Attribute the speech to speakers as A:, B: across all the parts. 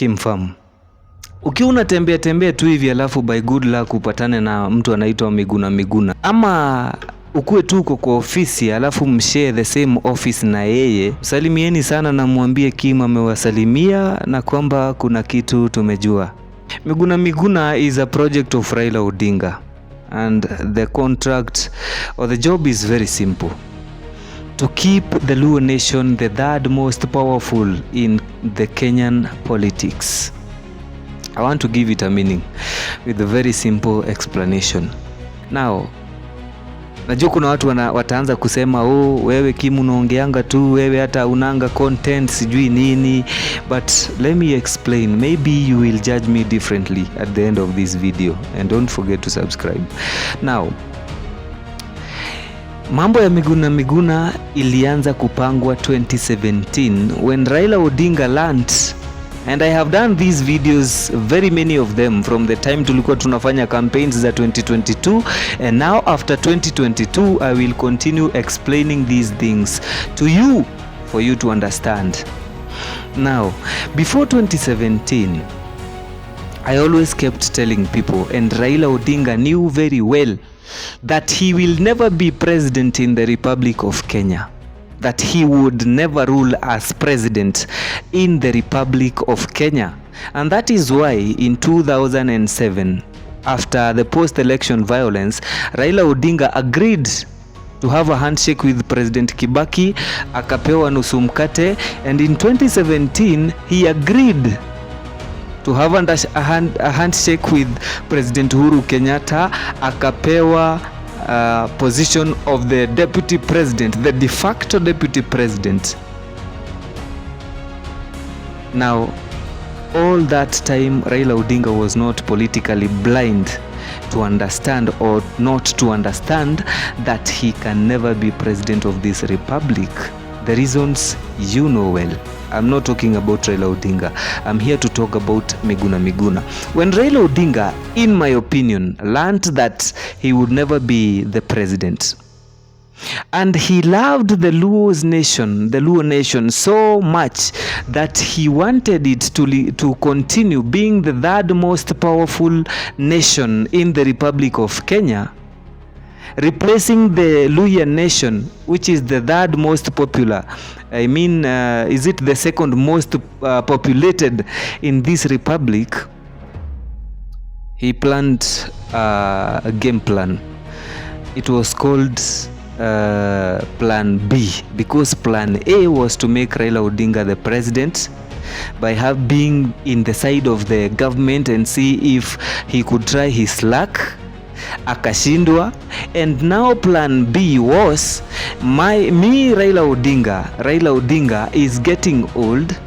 A: kimfamu. Ukiwa unatembea tembea tu hivi alafu by good luck upatane na mtu anaitwa Miguna, ama ukue tu uko kwa ofisi alafu mshare the same office na yeye, msalimieni sana na mwambie Kim amewasalimia na kwamba kuna kitu tumejua. Miguna is a project of Raila Odinga, and the contract or the job is very simple: to keep the Luo nation the third most powerful in the Kenyan politics. I want to give it a meaning with a very simple explanation. Now, najua kuna watu wataanza kusema wewe Kim unaongeanga tu, wewe hata unanga content sijui nini, but let me explain. Maybe you will judge me differently at the end of this video, and don't forget to subscribe. Now, mambo ya Miguna ilianza kupangwa 2017 when Raila Odinga learned, and I have done these videos, very many of them, from the time tulikuwa tunafanya campaigns za 2022, and now after 2022 I will continue explaining these things to you for you to understand. Now, before 2017, I always kept telling people, and Raila Odinga knew very well, that he will never be president in the Republic of Kenya, that he would never rule as president in the Republic of Kenya. And that is why in 2007, after the post-election violence, Raila Odinga agreed to have a handshake with President Kibaki, akapewa nusu mkate, and in 2017 he agreed to have a handshake with President Uhuru Kenyatta, akapewa position of the deputy president, the de facto deputy president. Now, all that time Raila Odinga was not politically blind to understand, or not to understand, that he can never be president of this republic. The reasons you know well. I'm not talking about Raila Odinga. I'm here to talk about Miguna. When Raila Odinga, in my opinion, learned that he would never be the president, and he loved the Luo nation so much that he wanted it to continue being the third most powerful nation in the Republic of Kenya, replacing the Luo nation, which is the third most popular. I mean, is it the second most populated in this republic? He planned a game plan. It was called Plan B, because Plan A was to make Raila Odinga the president by being in the side of the government and see if he could try his luck. Akashindwa. And now Plan B was Raila Odinga is getting old,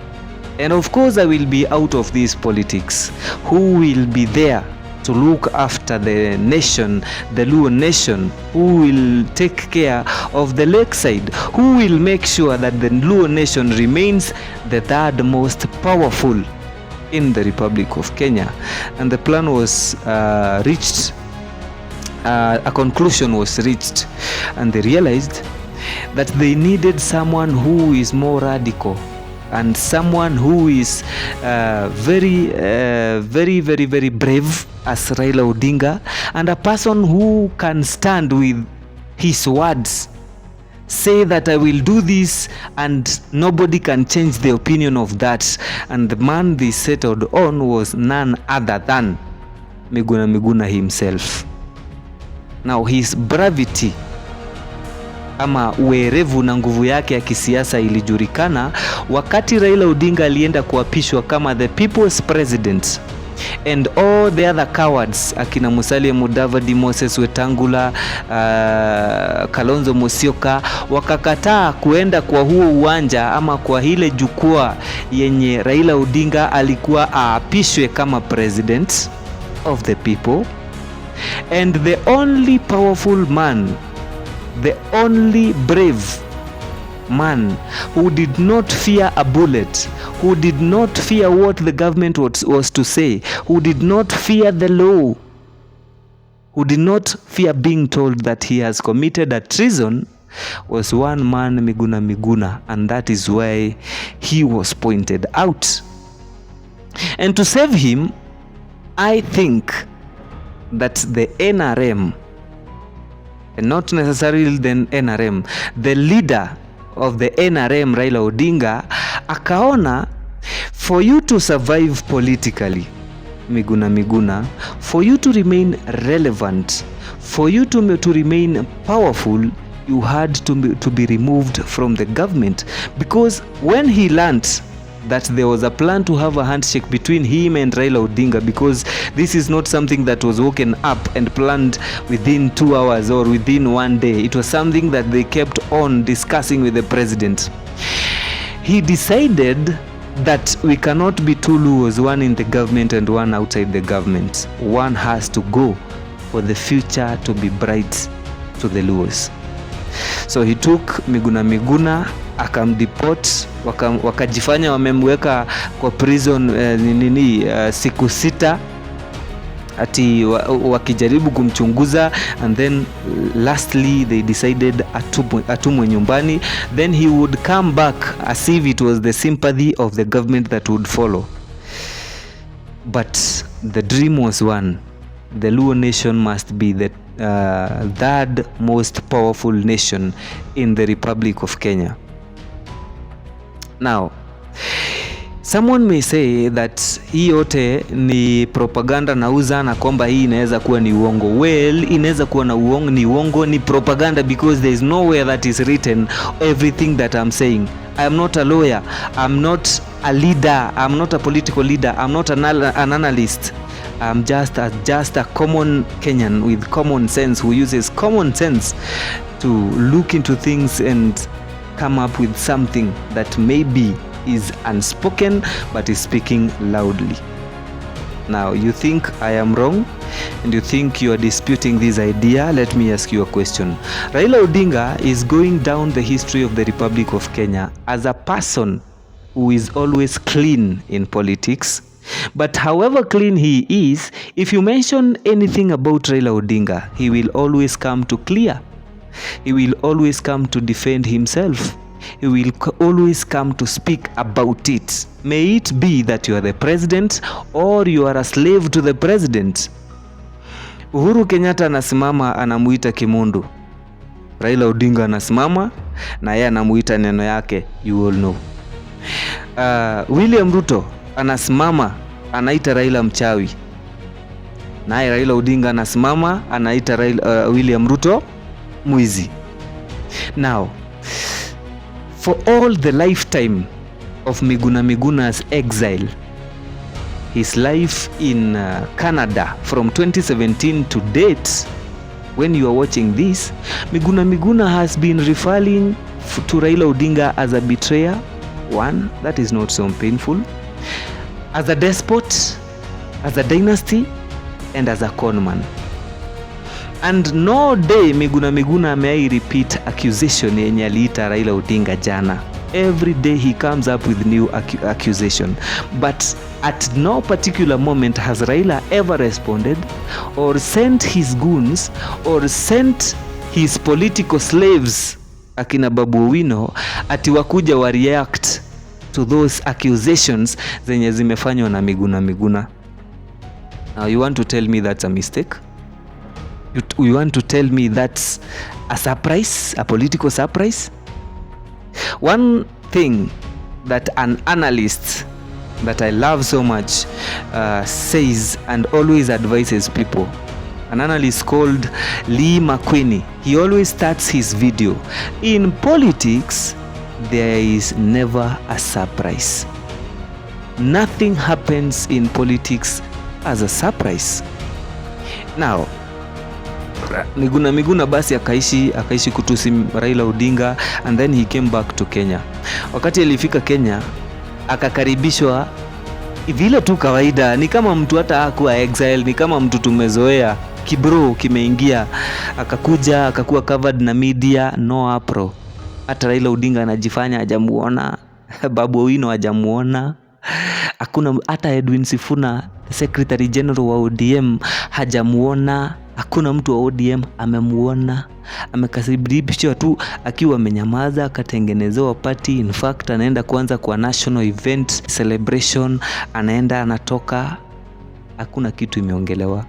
A: and of course I will be out of this politics. Who will be there to look after the nation, the Luo nation? Who will take care of the lakeside? Who will make sure that the Luo nation remains the third most powerful in the Republic of Kenya? And the plan was reached. A conclusion was reached, and they realized that they needed someone who is more radical, and someone who is very brave as Raila Odinga, and a person who can stand with his words, say that I will do this and nobody can change the opinion of that. And the man they settled on was none other than Miguna himself. Now, his bravity, ama uerevu na nguvu yake ya kisiasa ilijulikana wakati Raila Odinga alienda kuapishwa kama the people's president, and all the other cowards, akina Musalia Mudavadi, Moses Wetangula, Kalonzo Musyoka, wakakataa kuenda kwa huo uwanja ama kwa hile jukwaa yenye Raila Odinga alikuwa aapishwe kama president of the people. And the only powerful man, the only brave man who did not fear a bullet, who did not fear what the government was to say, who did not fear the law, who did not fear being told that he has committed a treason, was one man, Miguna, and that is why he was pointed out. And to save him, I think that the NRM, and not necessarily the NRM, the leader of the NRM, Raila Odinga, akaona for you to survive politically, Miguna, for you to remain relevant, for you to remain powerful, you had to be removed from the government. Because when he learned that there was a plan to have a handshake between him and Raila Odinga, because this is not something that was woken up and planned within 2 hours or within one day. It was something that they kept on discussing with the president. He decided that we cannot be two LUOs, one in the government and one outside the government. One has to go for the future to be bright to the LUOs. So he took Miguna akamdeport, wakajifanya wamemweka kwa prison siku 6 ati wakijaribu kumchunguza, and then lastly they decided atumwe nyumbani, then he would come back as if it was the sympathy of the government that would follow. But the dream was one. The Luo nation must be the third most powerful nation in the Republic of Kenya. Now, someone may say that hii yote ni propaganda nauza na kwamba hii inaweza kuwa ni uongo. Well, inaweza kuwa na uongo, ni propaganda, because there is nowhere that is written everything that I'm saying. I am not a lawyer, I'm not a leader, I'm not a political leader, I'm not an analyst. I'm just a common Kenyan with common sense, who uses common sense to look into things and come up with something that maybe is unspoken but is speaking loudly. Now, you think I am wrong and you think you are disputing this idea? Let me ask you a question. Raila Odinga is going down the history of the Republic of Kenya as a person who is always clean in politics. But however clean he is, if you mention anything about Raila Odinga, he will always come to clear. He will always come to defend himself. He will always come to speak about it. May it be that you are the president or you are a slave to the president. Uhuru Kenyatta anasimama anamuita kimundu. Raila Odinga anasimama na yeye anamuita neno yake, you all know. William Ruto anasimama anaita Raila mchawi. Naye Raila Odinga anasimama anaita William Ruto mwizi. Now, for all the lifetime of Miguna's exile, his life in Canada from 2017 to date, when you are watching this, Miguna has been referring to Raila Odinga as a betrayer. One, that is not so painful. As a despot, as a dynasty, and as a conman. And no day Miguna may repeat accusation yenye aliita Raila Odinga jana. Every day he comes up with new accusation. But at no particular moment has Raila ever responded or sent his goons or sent his political slaves akina Babu Owino ati wakuja wa react to those accusations zenye zimefanywa na Miguna. Now you want to tell me that's a mistake? You want to tell me that's a surprise, a political surprise? One thing that an analyst that I love so much says and always advises people, an analyst called Lee McQueen, he always starts his video, in politics there is never a surprise. Nothing happens in politics as a surprise. Now, Miguna basi akaishi kutusi Raila Odinga, and then he came back to Kenya. Wakati alifika Kenya akakaribishwa vile tu kawaida, ni kama mtu hata hakuwa exile, ni kama mtu tumezoea, kibro kimeingia, akakuja akakuwa covered na media, no apro. Hata Raila Odinga anajifanya hajamuona, Babu Owino hajamuona, hakuna hata Edwin Sifuna, Secretary General wa ODM, hajamuona. Hakuna mtu wa ODM amemuona, amekasibishwa tu akiwa amenyamaza, akatengenezewa party. In fact anaenda kwanza kwa national event celebration, anaenda anatoka, hakuna kitu imeongelewa.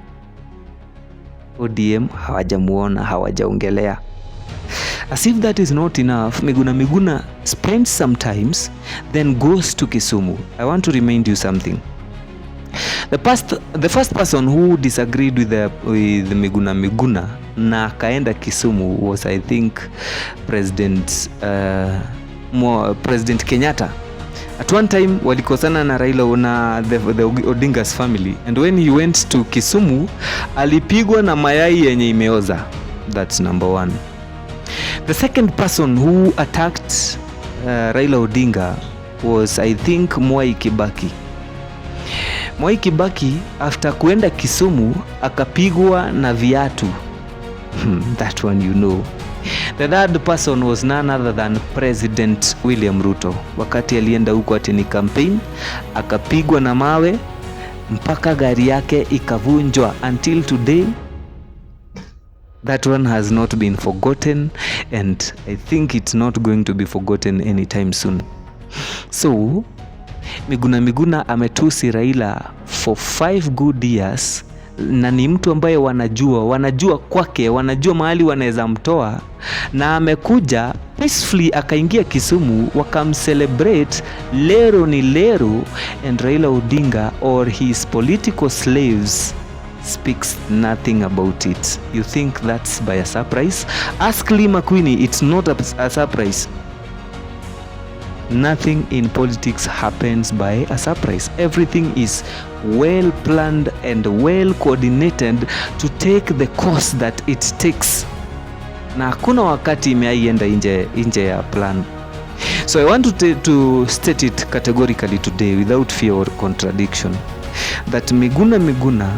A: ODM hawajamuona, hawajaongelea. As if that is not enough, Miguna spends sometimes then goes to Kisumu. I want to remind you something. The first person who disagreed with Miguna na akaenda Kisumu was, I think, President Kenyatta. At one time walikosana na Raila na the Odinga's family, and when he went to Kisumu alipigwa na mayai yenye imeoza. That's number one. The second person who attacked Raila Odinga was, I think, Mwai Kibaki. Mwai Kibaki after kuenda Kisumu akapigwa na viatu. That one you know. The third person was none other than President William Ruto. Wakati alienda huko ati ni campaign, akapigwa na mawe mpaka gari yake ikavunjwa. Until today, that one has not been forgotten, and I think it's not going to be forgotten anytime soon. So Miguna ametusi Raila for 5 good years, na ni mtu ambaye wanajua kwake, wanajua mahali wanaweza mtoa, na amekuja peacefully akaingia Kisumu wakamcelebrate. Lero ni lero, and Raila Odinga or his political slaves speaks nothing about it. You think that's by a surprise? Ask Lee McQueen, it's not a surprise. Nothing in politics happens by a surprise. Everything is well planned and well coordinated to take the course that it takes. Na hakuna wakati imeaienda nje ya plan. So I want to state it categorically today without fear or contradiction that Miguna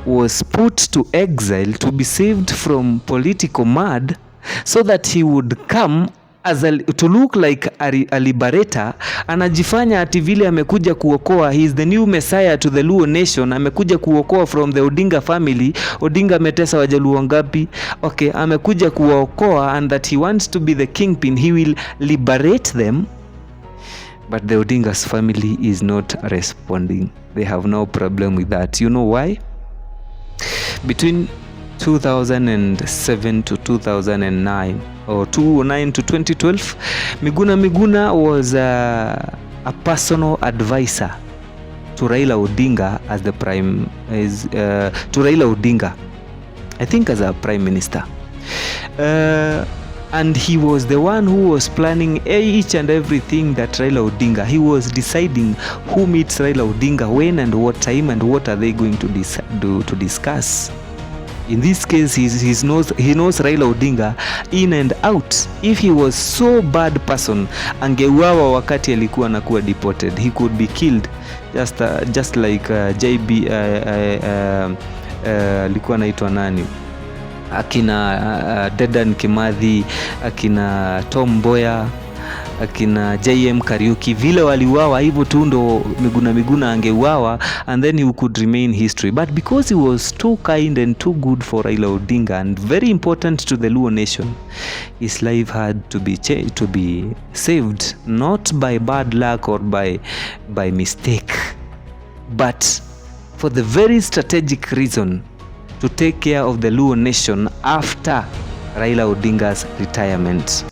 A: was put to exile to be saved from political mud, so that he would come to look like a liberator. Anajifanya ati vile amekuja kuokoa, he is the new messiah to the Luo nation. Amekuja kuokoa from the Odinga family. Odinga ametesa Wajaluo ngapi? Okay, amekuja kuokoa, and that he wants to be the kingpin, he will liberate them. But the Odinga's family is not responding. They have no problem with that. You know why? Between 2007 to 2009 or 2009 to 2012, Miguna was a personal advisor to Raila Odinga as the to Raila Odinga, I think, as a prime minister. And he was the one who was planning each and everything that Raila Odinga. He was deciding who meets Raila Odinga, when and what time, and what are they going to discuss. In this case, he knows Raila Odinga in and out. If he was so bad person, angeuawa wakati alikuwa anakuwa deported. He could be killed just like JB alikuwa anaitwa nani, akina Dedan Kimathi, akina Tom Mboya, akina JM Kariuki, vile waliuawa hivyo tu ndo Miguna angeuawa, and then he could remain history. But because he was too kind and too good for Raila Odinga and very important to the Luo nation, his life had to be saved, not by bad luck or by mistake, but for the very strategic reason to take care of the Luo nation after Raila Odinga's retirement.